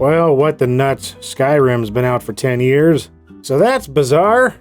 Well, what the nuts, Skyrim's been out for 10 years. So that's bizarre.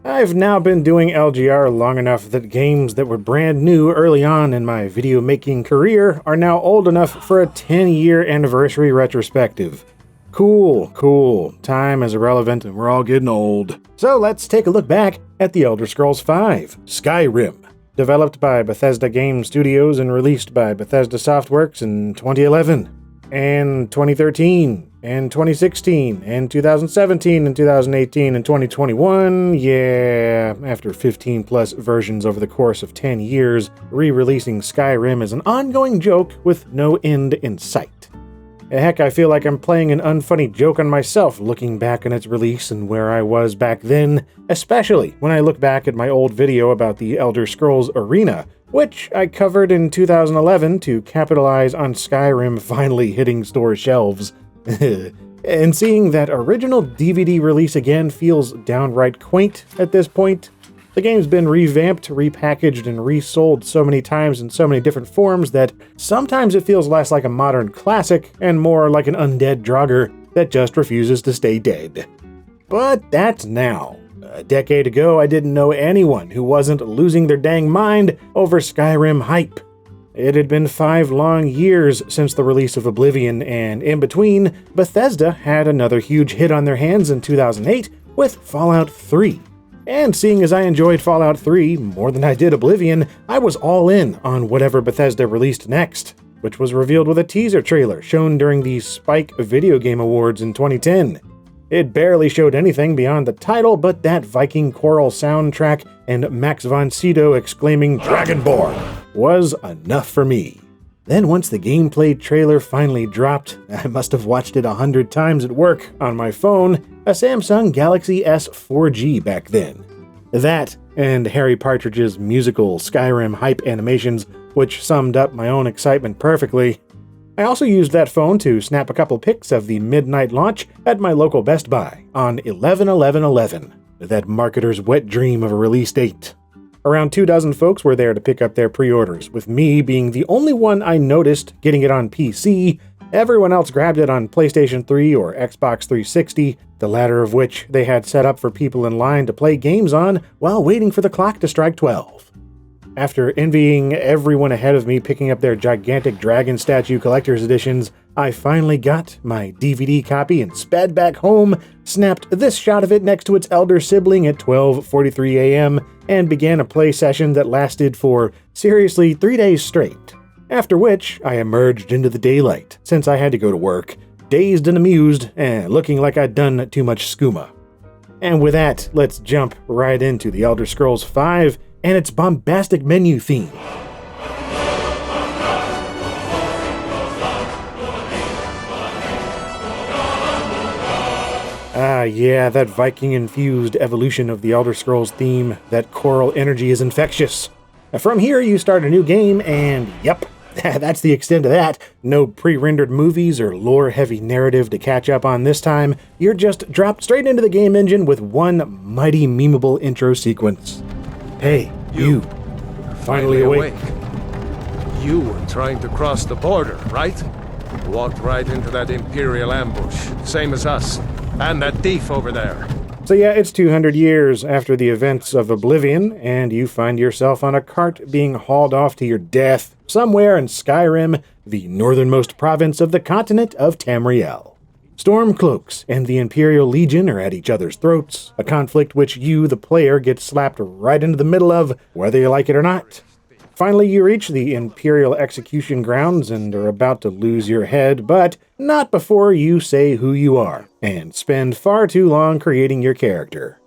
I've now been doing LGR long enough that games that were brand new early on in my video making career are now old enough for a 10-year anniversary retrospective. Cool. Time is irrelevant and we're all getting old. So let's take a look back at The Elder Scrolls V, Skyrim. Developed by Bethesda Game Studios and released by Bethesda Softworks in 2011, and 2013, and 2016, and 2017, and 2018, and 2021. Yeah, after 15 plus versions over the course of 10 years, re-releasing Skyrim is an ongoing joke with no end in sight. Heck, I feel like I'm playing an unfunny joke on myself looking back on its release and where I was back then, especially when I look back at my old video about the Elder Scrolls Arena, which I covered in 2011 to capitalize on Skyrim finally hitting store shelves. And seeing that original DVD release again feels downright quaint at this point. The game's been revamped, repackaged, and resold so many times in so many different forms that sometimes it feels less like a modern classic and more like an undead Draugr that just refuses to stay dead. But that's now. A decade ago, I didn't know anyone who wasn't losing their dang mind over Skyrim hype. It had been 5 long years since the release of Oblivion, and in between, Bethesda had another huge hit on their hands in 2008 with Fallout 3. And seeing as I enjoyed Fallout 3 more than I did Oblivion, I was all in on whatever Bethesda released next, which was revealed with a teaser trailer shown during the Spike Video Game Awards in 2010. It barely showed anything beyond the title, but that Viking choral soundtrack and Max von Sydow exclaiming "Dragonborn" was enough for me. Then once the gameplay trailer finally dropped, I must have watched it 100 times at work on my phone, a Samsung Galaxy S 4G back then. That, and Harry Partridge's musical Skyrim hype animations, which summed up my own excitement perfectly. I also used that phone to snap a couple pics of the midnight launch at my local Best Buy on 11/11/11, that marketer's wet dream of a release date. Around 24 folks were there to pick up their pre-orders, with me being the only one I noticed getting it on PC. Everyone else grabbed it on PlayStation 3 or Xbox 360, the latter of which they had set up for people in line to play games on while waiting for the clock to strike 12. After envying everyone ahead of me picking up their gigantic dragon statue collector's editions, I finally got my DVD copy and sped back home, snapped this shot of it next to its elder sibling at 12:43 a.m., and began a play session that lasted for, seriously, 3 days straight. After which, I emerged into the daylight, since I had to go to work, dazed and amused, and looking like I'd done too much skooma. And with that, let's jump right into The Elder Scrolls V and its bombastic menu theme. Yeah, that Viking-infused evolution of the Elder Scrolls theme, that choral energy is infectious. From here, you start a new game, and yep, that's the extent of that. No pre-rendered movies or lore-heavy narrative to catch up on this time. You're just dropped straight into the game engine with one mighty memeable intro sequence. Hey, you. Finally awake. You were trying to cross the border, right? Walked right into that Imperial ambush, same as us. And that thief over there. So yeah, it's 200 years after the events of Oblivion, and you find yourself on a cart being hauled off to your death somewhere in Skyrim, the northernmost province of the continent of Tamriel. Stormcloaks and the Imperial Legion are at each other's throats, a conflict which you, the player, get slapped right into the middle of, whether you like it or not. Finally, you reach the Imperial execution grounds and are about to lose your head, but not before you say who you are, and spend far too long creating your character.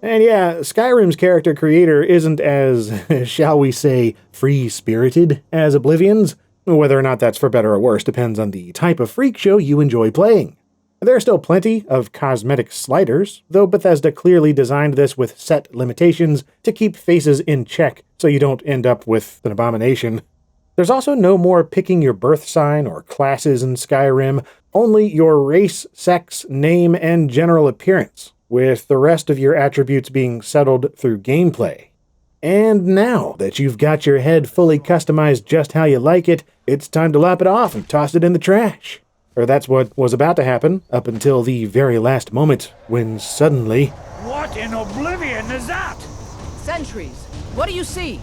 And yeah, Skyrim's character creator isn't as, shall we say, free-spirited as Oblivion's. Whether or not that's for better or worse depends on the type of freak show you enjoy playing. There are still plenty of cosmetic sliders, though Bethesda clearly designed this with set limitations to keep faces in check so you don't end up with an abomination. There's also no more picking your birth sign or classes in Skyrim, only your race, sex, name, and general appearance, with the rest of your attributes being settled through gameplay. And now that you've got your head fully customized just how you like it, it's time to lop it off and toss it in the trash. Or that's what was about to happen, up until the very last moment, when suddenly... What in oblivion is that? Sentries, what do you see?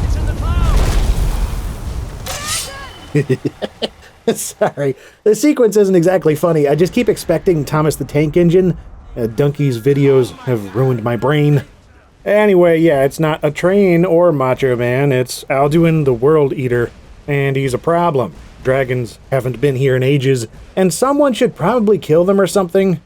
It's in the clouds! Sorry, the sequence isn't exactly funny. I just keep expecting Thomas the Tank Engine. Donkey's videos have ruined my brain. Anyway, yeah, it's not a train or Macho Man, it's Alduin the World Eater. And he's a problem. Dragons haven't been here in ages, and someone should probably kill them or something.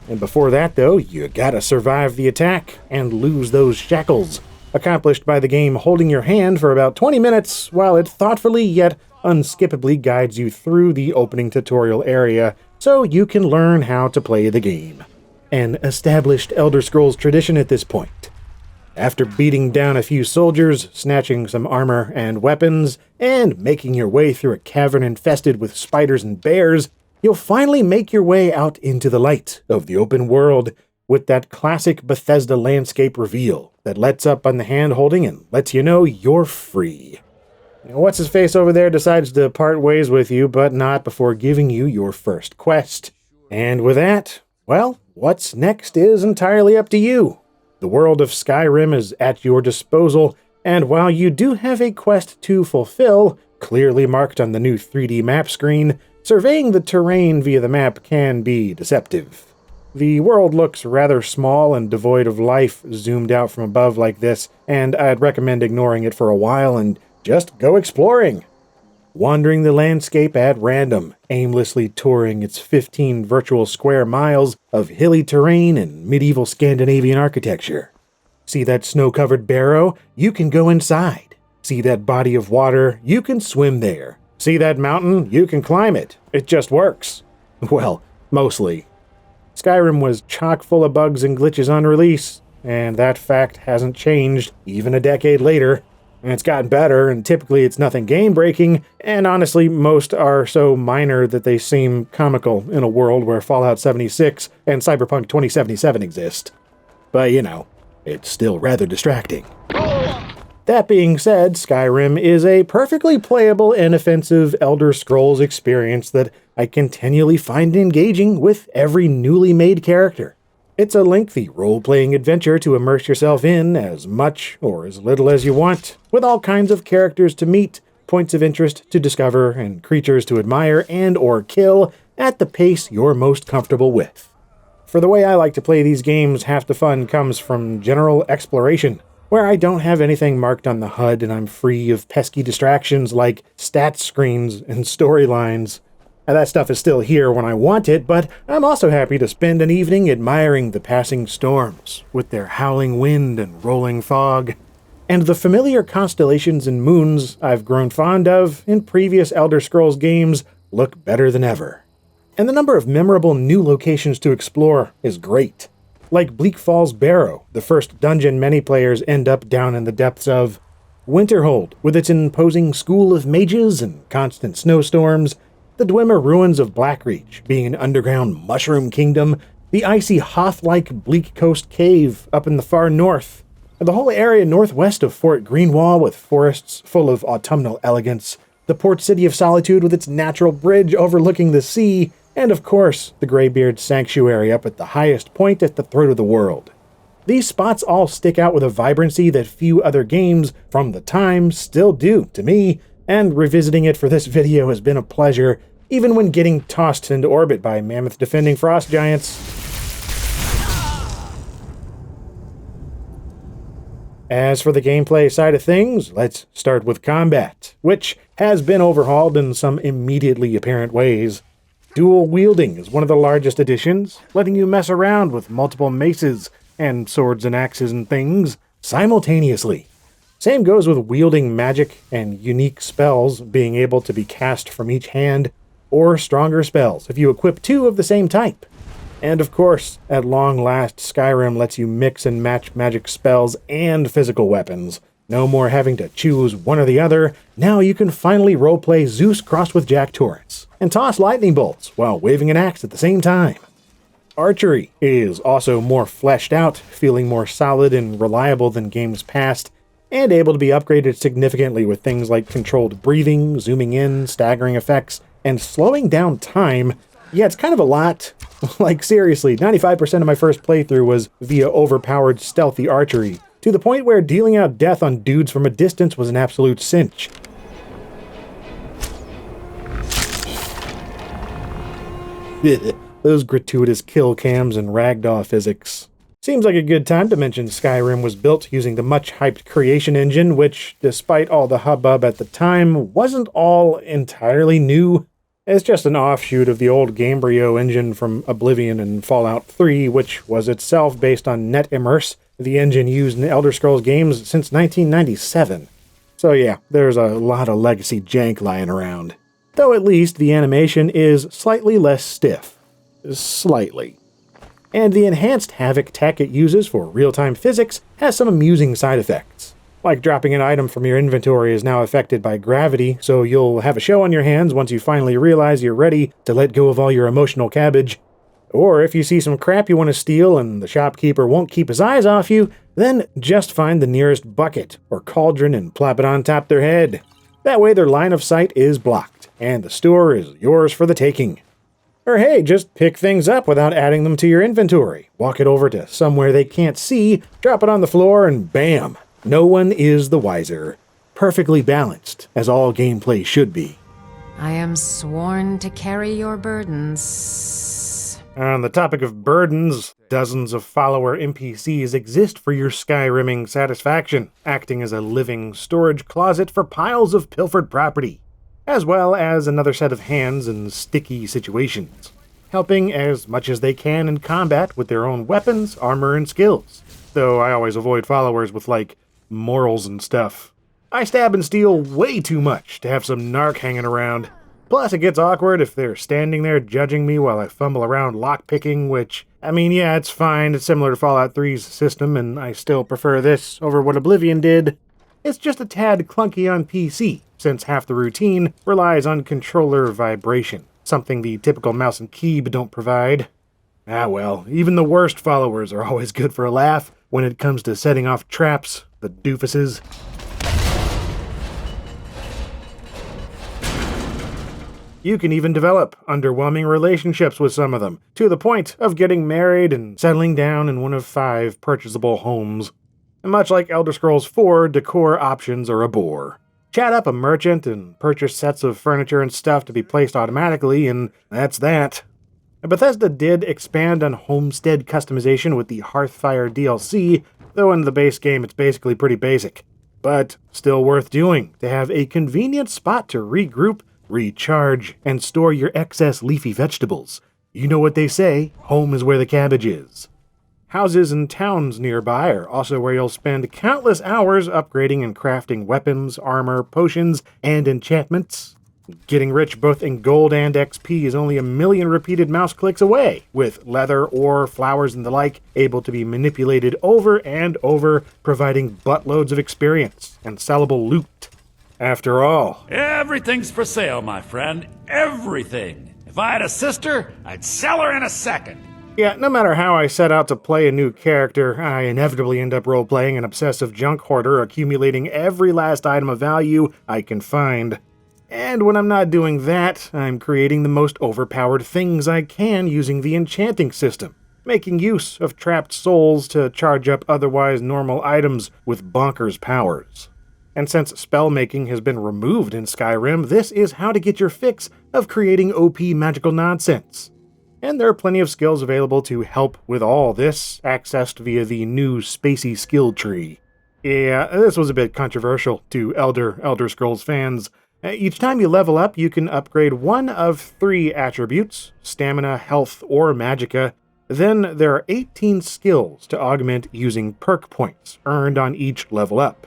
And before that, though, you gotta survive the attack and lose those shackles. Accomplished by the game holding your hand for about 20 minutes while it thoughtfully yet unskippably guides you through the opening tutorial area so you can learn how to play the game. An established Elder Scrolls tradition at this point. After beating down a few soldiers, snatching some armor and weapons, and making your way through a cavern infested with spiders and bears, you'll finally make your way out into the light of the open world with that classic Bethesda landscape reveal that lets up on the hand-holding and lets you know you're free. What's-his-face over there decides to part ways with you, but not before giving you your first quest. And with that, well, what's next is entirely up to you. The world of Skyrim is at your disposal, and while you do have a quest to fulfill, clearly marked on the new 3D map screen, surveying the terrain via the map can be deceptive. The world looks rather small and devoid of life zoomed out from above like this, and I'd recommend ignoring it for a while and just go exploring. Wandering the landscape at random, aimlessly touring its 15 virtual square miles of hilly terrain and medieval Scandinavian architecture. See that snow-covered barrow? You can go inside. See that body of water? You can swim there. See that mountain? You can climb it. It just works. Well, mostly. Skyrim was chock full of bugs and glitches on release, and that fact hasn't changed even a decade later. And it's gotten better, and typically it's nothing game-breaking, and honestly, most are so minor that they seem comical in a world where Fallout 76 and Cyberpunk 2077 exist. But, you know, it's still rather distracting. That being said, Skyrim is a perfectly playable and offensive Elder Scrolls experience that I continually find engaging with every newly made character. It's a lengthy role-playing adventure to immerse yourself in as much or as little as you want, with all kinds of characters to meet, points of interest to discover, and creatures to admire and or kill at the pace you're most comfortable with. For the way I like to play these games, half the fun comes from general exploration, where I don't have anything marked on the HUD and I'm free of pesky distractions like stats screens and storylines. That stuff is still here when I want it, but I'm also happy to spend an evening admiring the passing storms, with their howling wind and rolling fog, and the familiar constellations and moons I've grown fond of in previous Elder Scrolls games look better than ever. And the number of memorable new locations to explore is great. Like Bleak Falls Barrow, the first dungeon many players end up down in the depths of, Winterhold, with its imposing school of mages and constant snowstorms, the Dwemer ruins of Blackreach, being an underground mushroom kingdom, the icy Hoth-like Bleak Coast Cave up in the far north, and the whole area northwest of Fort Greenwall with forests full of autumnal elegance, the port city of Solitude with its natural bridge overlooking the sea, and of course, the Greybeard Sanctuary up at the highest point at the throat of the world. These spots all stick out with a vibrancy that few other games from the time still do to me, and revisiting it for this video has been a pleasure, even when getting tossed into orbit by mammoth-defending frost giants. As for the gameplay side of things, let's start with combat, which has been overhauled in some immediately apparent ways. Dual wielding is one of the largest additions, letting you mess around with multiple maces and swords and axes and things simultaneously. Same goes with wielding magic and unique spells being able to be cast from each hand, or stronger spells if you equip two of the same type. And of course, at long last, Skyrim lets you mix and match magic spells and physical weapons. No more having to choose one or the other. Now you can finally roleplay Zeus crossed with Jack Torrance, and toss lightning bolts while waving an axe at the same time. Archery is also more fleshed out, feeling more solid and reliable than games past, and able to be upgraded significantly with things like controlled breathing, zooming in, staggering effects, And slowing down time, yeah, it's kind of a lot. Like seriously, 95% of my first playthrough was via overpowered stealthy archery, to the point where dealing out death on dudes from a distance was an absolute cinch. Those gratuitous kill cams and ragdoll physics. Seems like a good time to mention Skyrim was built using the much-hyped Creation Engine, which, despite all the hubbub at the time, wasn't all entirely new. It's just an offshoot of the old Gamebryo engine from Oblivion and Fallout 3, which was itself based on NetImmerse, the engine used in Elder Scrolls games since 1997. So yeah, there's a lot of legacy jank lying around. Though at least the animation is slightly less stiff. Slightly. And the enhanced Havoc tech it uses for real-time physics has some amusing side effects. Like dropping an item from your inventory is now affected by gravity, so you'll have a show on your hands once you finally realize you're ready to let go of all your emotional cabbage. Or if you see some crap you want to steal and the shopkeeper won't keep his eyes off you, then just find the nearest bucket or cauldron and plop it on top their head. That way their line of sight is blocked, and the store is yours for the taking. Or hey, just pick things up without adding them to your inventory. Walk it over to somewhere they can't see, drop it on the floor, and bam! No one is the wiser. Perfectly balanced, as all gameplay should be. I am sworn to carry your burdens. On the topic of burdens, dozens of follower NPCs exist for your Skyrimming satisfaction, acting as a living storage closet for piles of pilfered property, as well as another set of hands in sticky situations, helping as much as they can in combat with their own weapons, armor, and skills. Though I always avoid followers with, like, morals and stuff. I stab and steal way too much to have some narc hanging around. Plus, it gets awkward if they're standing there judging me while I fumble around lockpicking, which, I mean, yeah, it's fine. It's similar to Fallout 3's system, and I still prefer this over what Oblivion did. It's just a tad clunky on PC, since half the routine relies on controller vibration, something the typical mouse and keyboard don't provide. Ah well, even the worst followers are always good for a laugh when it comes to setting off traps, the doofuses. You can even develop underwhelming relationships with some of them, to the point of getting married and settling down in one of 5 purchasable homes. And much like Elder Scrolls 4, decor options are a bore. Chat up a merchant and purchase sets of furniture and stuff to be placed automatically, and that's that. Bethesda did expand on homestead customization with the Hearthfire DLC, though in the base game it's basically pretty basic. But still worth doing to have a convenient spot to regroup, recharge, and store your excess leafy vegetables. You know what they say, home is where the cabbage is. Houses and towns nearby are also where you'll spend countless hours upgrading and crafting weapons, armor, potions, and enchantments. Getting rich both in gold and XP is only 1 million repeated mouse clicks away, with leather, ore, flowers, and the like able to be manipulated over and over, providing buttloads of experience and sellable loot. After all, Everything's for sale, my friend. Everything. If I had a sister, I'd sell her in a second. yeah, no matter how I set out to play a new character, I inevitably end up role-playing an obsessive junk hoarder, accumulating every last item of value I can find. And when I'm not doing that, I'm creating the most overpowered things I can using the enchanting system, making use of trapped souls to charge up otherwise normal items with bonkers powers. And since spellmaking has been removed in Skyrim, this is how to get your fix of creating OP magical nonsense. And there are plenty of skills available to help with all this, accessed via the new spacey skill tree. Yeah, this was a bit controversial to Elder Scrolls fans. Each time you level up, you can upgrade one of 3 attributes, stamina, health, or magicka. Then there are 18 skills to augment using perk points earned on each level up.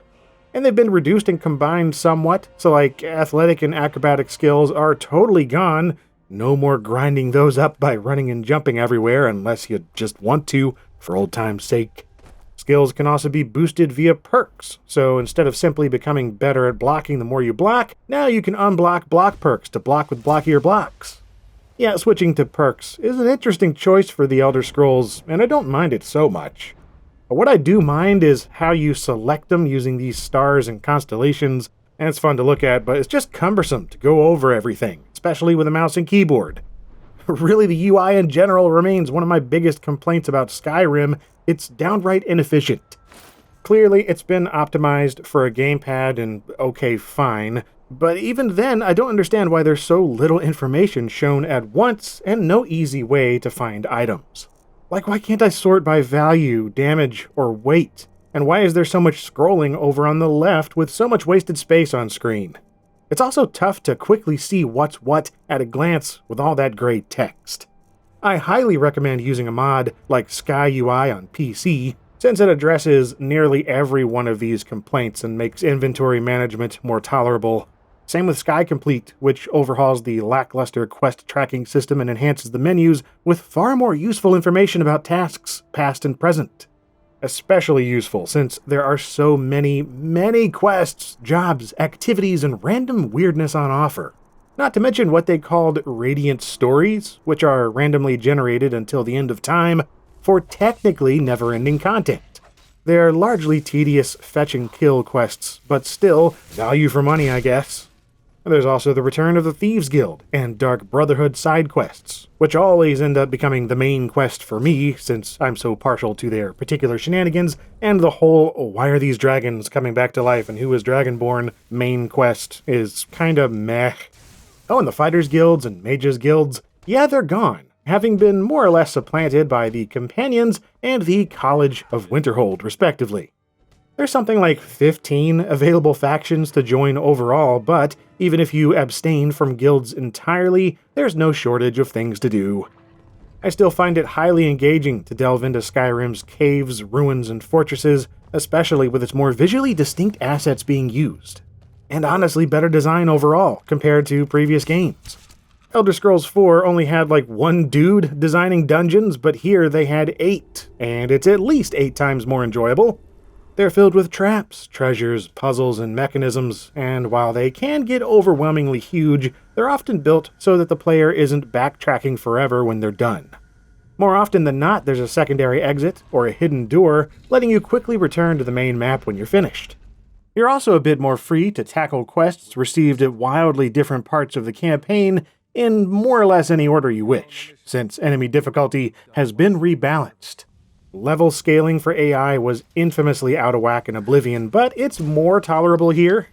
And they've been reduced and combined somewhat, so like athletic and acrobatic skills are totally gone. No more grinding those up by running and jumping everywhere unless you just want to, for old time's sake. Skills can also be boosted via perks, so instead of simply becoming better at blocking the more you block, now you can unblock block perks to block with blockier blocks. Yeah, switching to perks is an interesting choice for the Elder Scrolls, and I don't mind it so much. But what I do mind is how you select them using these stars and constellations, and it's fun to look at, but it's just cumbersome to go over everything, especially with a mouse and keyboard. Really, the UI in general remains one of my biggest complaints about Skyrim. It's downright inefficient. Clearly, it's been optimized for a gamepad and okay, fine, but even then, I don't understand why there's so little information shown at once and no easy way to find items. Like, why can't I sort by value, damage, or weight? And why is there so much scrolling over on the left with so much wasted space on screen? It's also tough to quickly see what's what at a glance with all that gray text. I highly recommend using a mod like Sky UI on PC, since it addresses nearly every one of these complaints and makes inventory management more tolerable. Same with Sky Complete, which overhauls the lackluster quest tracking system and enhances the menus with far more useful information about tasks, past and present. Especially useful since there are so many quests, jobs, activities, and random weirdness on offer. Not to mention what they called Radiant Stories, which are randomly generated until the end of time for technically never-ending content. They're largely tedious fetch and kill quests, but still value for money, I guess. There's also the return of the Thieves Guild and Dark Brotherhood side quests, which always end up becoming the main quest for me since I'm so partial to their particular shenanigans, and the whole why are these dragons coming back to life and who is Dragonborn main quest is kinda meh. Oh, and the Fighters Guilds and Mages Guilds, yeah, they're gone, having been more or less supplanted by the Companions and the College of Winterhold, respectively. There's something like 15 available factions to join overall, but even if you abstain from guilds entirely, there's no shortage of things to do. I still find it highly engaging to delve into Skyrim's caves, ruins, and fortresses, especially with its more visually distinct assets being used. And honestly, better design overall compared to previous games. Elder Scrolls 4 only had like one dude designing dungeons, but here they had 8, and it's at least 8 times more enjoyable. They're filled with traps, treasures, puzzles, and mechanisms, and while they can get overwhelmingly huge, they're often built so that the player isn't backtracking forever when they're done. More often than not, there's a secondary exit or a hidden door, letting you quickly return to the main map when you're finished. You're also a bit more free to tackle quests received at wildly different parts of the campaign in more or less any order you wish, since enemy difficulty has been rebalanced. Level scaling for AI was infamously out of whack in Oblivion, but it's more tolerable here.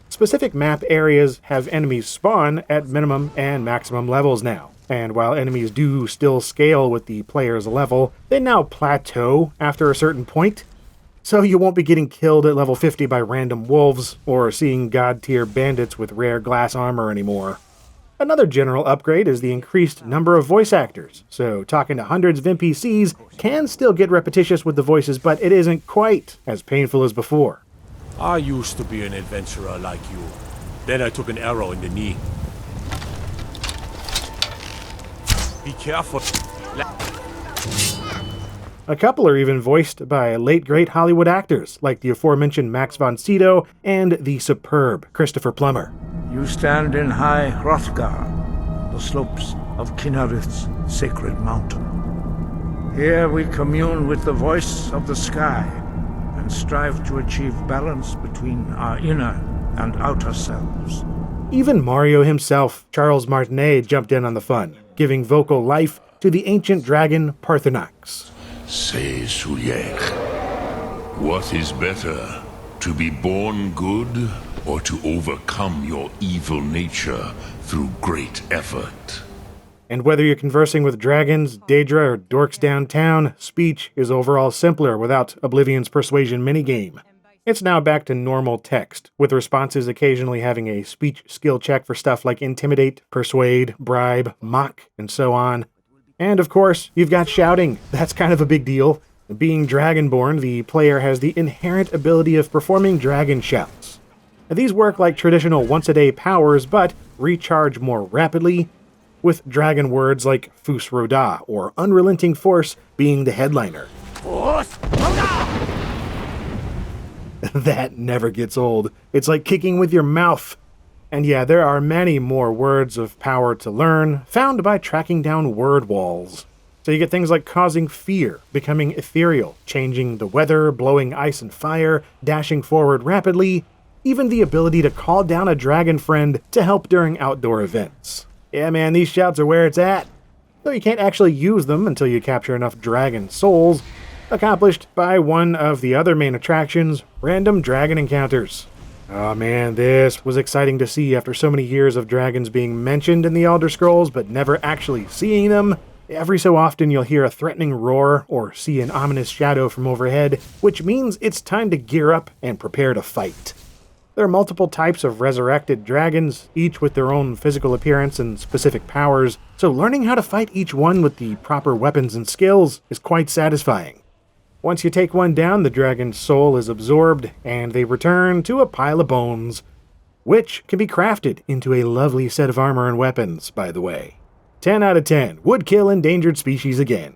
Specific map areas have enemies spawn at minimum and maximum levels now, and while enemies do still scale with the player's level, they now plateau after a certain point. So you won't be getting killed at level 50 by random wolves, or seeing god-tier bandits with rare glass armor anymore. Another general upgrade is the increased number of voice actors, so talking to hundreds of NPCs can still get repetitious with the voices, but it isn't quite as painful as before. I used to be an adventurer like you. Then I took an arrow in the knee. Be careful. A couple are even voiced by late great Hollywood actors, like the aforementioned Max von Sydow and the superb Christopher Plummer. You stand in High Hrothgar, the slopes of Kinarith's sacred mountain. Here we commune with the voice of the sky and strive to achieve balance between our inner and outer selves. Even Mario himself, Charles Martinet, jumped in on the fun, giving vocal life to the ancient dragon Parthenax. Say, Sulier, what is better, to be born good or to overcome your evil nature through great effort? And whether you're conversing with dragons, Daedra, or dorks downtown, speech is overall simpler without Oblivion's persuasion minigame. It's now back to normal text, with responses occasionally having a speech skill check for stuff like intimidate, persuade, bribe, mock, and so on. And of course, you've got shouting. That's kind of a big deal. Being Dragonborn, the player has the inherent ability of performing dragon shouts. These work like traditional once-a-day powers, but recharge more rapidly, with dragon words like Fus Roda or Unrelenting Force being the headliner. That never gets old. It's like kicking with your mouth. And yeah, there are many more words of power to learn, found by tracking down word walls. So you get things like causing fear, becoming ethereal, changing the weather, blowing ice and fire, dashing forward rapidly, even the ability to call down a dragon friend to help during outdoor events. Yeah man, these shouts are where it's at. Though you can't actually use them until you capture enough dragon souls, accomplished by one of the other main attractions, random dragon encounters. Oh man, this was exciting to see after so many years of dragons being mentioned in the Elder Scrolls but never actually seeing them. Every so often you'll hear a threatening roar or see an ominous shadow from overhead, which means it's time to gear up and prepare to fight. There are multiple types of resurrected dragons, each with their own physical appearance and specific powers, so learning how to fight each one with the proper weapons and skills is quite satisfying. Once you take one down, the dragon's soul is absorbed, and they return to a pile of bones, which can be crafted into a lovely set of armor and weapons, by the way. 10 out of 10, would kill endangered species again.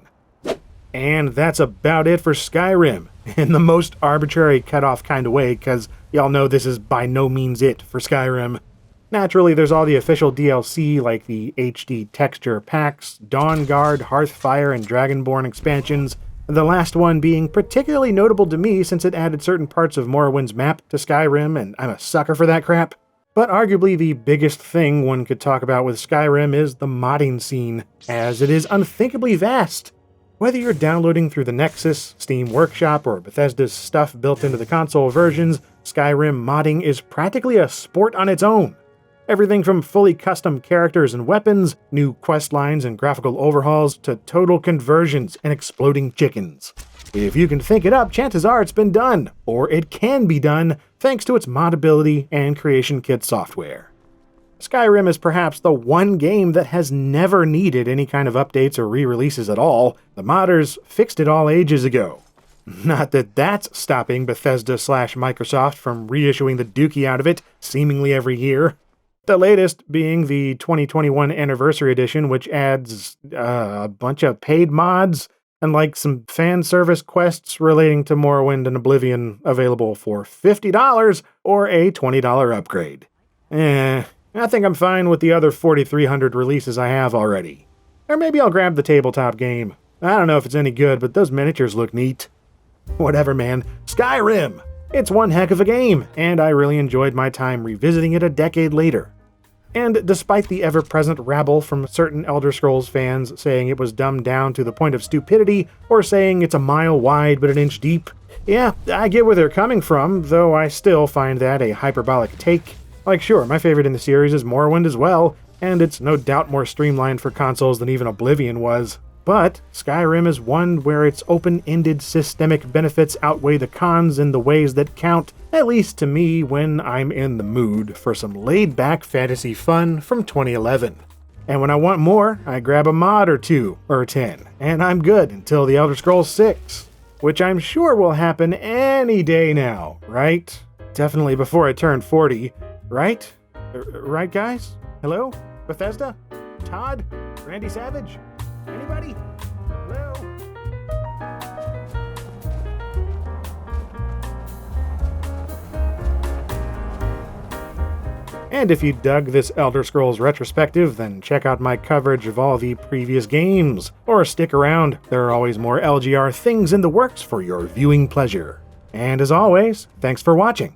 And that's about it for Skyrim, in the most arbitrary cutoff kind of way, because y'all know this is by no means it for Skyrim. Naturally, there's all the official DLC like the HD texture packs, Dawnguard, Hearthfire, and Dragonborn expansions, the last one being particularly notable to me since it added certain parts of Morrowind's map to Skyrim, and I'm a sucker for that crap. But arguably the biggest thing one could talk about with Skyrim is the modding scene, as it is unthinkably vast. Whether you're downloading through the Nexus, Steam Workshop, or Bethesda's stuff built into the console versions, Skyrim modding is practically a sport on its own. Everything from fully custom characters and weapons, new quest lines and graphical overhauls, to total conversions and exploding chickens. If you can think it up, chances are it's been done, or it can be done, thanks to its moddability and creation kit software. Skyrim is perhaps the one game that has never needed any kind of updates or re-releases at all. The modders fixed it all ages ago. Not that that's stopping Bethesda/Microsoft from reissuing the dookie out of it seemingly every year. The latest being the 2021 Anniversary Edition, which adds a bunch of paid mods and like some fan service quests relating to Morrowind and Oblivion available for $50 or a $20 upgrade. I think I'm fine with the other 4,300 releases I have already. Or maybe I'll grab the tabletop game. I don't know if it's any good, but those miniatures look neat. Whatever, man. Skyrim! It's one heck of a game, and I really enjoyed my time revisiting it a decade later. And despite the ever-present rabble from certain Elder Scrolls fans saying it was dumbed down to the point of stupidity, or saying it's a mile wide but an inch deep, yeah, I get where they're coming from, though I still find that a hyperbolic take. Like sure, my favorite in the series is Morrowind as well, and it's no doubt more streamlined for consoles than even Oblivion was. But Skyrim is one where its open-ended systemic benefits outweigh the cons in the ways that count, at least to me when I'm in the mood for some laid-back fantasy fun from 2011. And when I want more, I grab a mod or 2, or 10, and I'm good until The Elder Scrolls 6, which I'm sure will happen any day now, right? Definitely before I turn 40, right? Right, guys? Hello? Bethesda? Todd? Randy Savage? Anybody? Hello? And if you dug this Elder Scrolls retrospective, then check out my coverage of all the previous games. Or stick around, there are always more LGR things in the works for your viewing pleasure. And as always, thanks for watching.